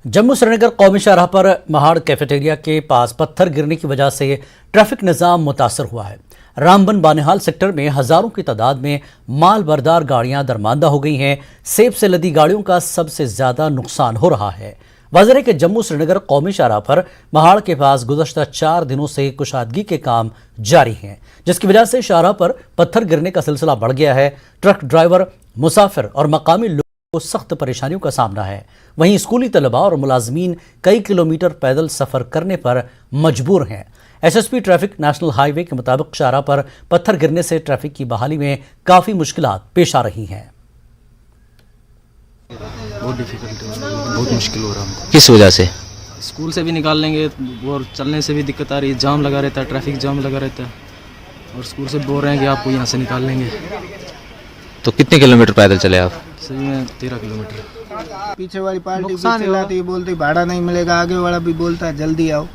जम्मू श्रीनगर कौमी शाहराह पर महाड़ कैफेटेरिया के पास पत्थर गिरने की वजह से ट्रैफिक निज़ाम मुतासर हुआ है। रामबन बानिहाल सेक्टर में हजारों की तादाद में माल बरदार गाड़ियां दरमांदा हो गई हैं। सेब से लदी गाड़ियों का सबसे ज्यादा नुकसान हो रहा है। वज़ीर है कि जम्मू श्रीनगर कौमी शाहराह पर महाड़ के पास गुज़श्ता 4 दिनों से कुशादगी के काम जारी हैं, जिसकी वजह से शाहराह पर पत्थर गिरने का सिलसिला बढ़ गया है। ट्रक ड्राइवर, मुसाफिर और मकामी लोगों को सख्त परेशानियों का सामना है। वहीं स्कूली तलबा और मुलाजमीन कई किलोमीटर पैदल सफर करने पर मजबूर हैं। एसएसपी ट्रैफिक नेशनल हाईवे के मुताबिक शाहराह पर पत्थर गिरने से ट्रैफिक की बहाली में काफी मुश्किलात पेश आ रही हैं। बहुत डिफिकल्ट है, बहुत मुश्किल हो रहा है हमको। किस वजह से? स्कूल से भी निकाल लेंगे और चलने से भी दिक्कत आ रही है। जाम लगा रहता है, ट्रैफिक जाम लगा रहता है और स्कूल से बोल रहे हैं कि आपको यहाँ से निकाल लेंगे। तो कितने किलोमीटर पैदल चले आप? सही में 13 किलोमीटर। पीछे वाली पार्टी पीछे लाती है, बोलती भाड़ा नहीं मिलेगा। आगे वाला भी बोलता है जल्दी आओ,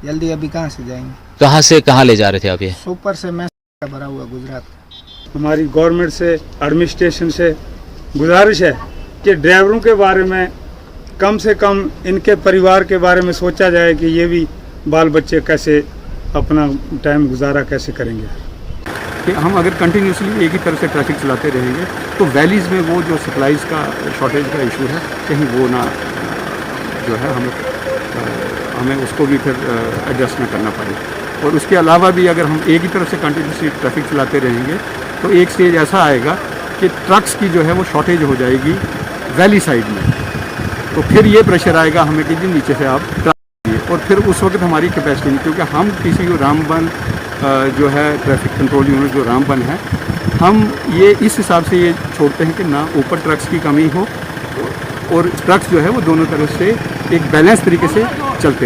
जल्दी। अभी कहाँ से जाएंगे? कहाँ से कहाँ ले जा रहे थे आप? ये सुपर से मैं भरा हुआ गुजरात। हमारी गवर्नमेंट से, एडमिनिस्ट्रेशन से गुजारिश है कि ड्राइवरों के बारे में कम से कम इनके परिवार के बारे में सोचा जाए कि ये भी बाल बच्चे कैसे अपना टाइम गुजारा कैसे करेंगे। कि हम अगर कंटिन्यूसली एक ही तरह से ट्रैफिक चलाते रहेंगे तो वैलीज़ में वो जो सप्लाईज़ का शॉर्टेज का इशू है, कहीं वो ना जो है हमें उसको भी फिर एडजस्ट ना करना पड़े। और उसके अलावा भी अगर हम एक ही तरफ से कंटिन्यूसली ट्रैफिक चलाते रहेंगे तो एक स्टेज ऐसा आएगा कि ट्रक्स की जो है वो शॉर्टेज हो जाएगी वैली साइड में। तो फिर ये प्रेशर आएगा हमें कि जी नीचे से आप ट्रक दिए, और फिर उस वक्त हमारी कैपेसिटी नहीं, क्योंकि हम किसी को रामबन जो है ट्रैफिक कंट्रोल यूनिट जो रामबन है, हम ये इस हिसाब से ये छोड़ते हैं कि ना ऊपर ट्रक्स की कमी हो और ट्रक्स जो है वो दोनों तरफ से एक बैलेंस तरीके से चलते रहे।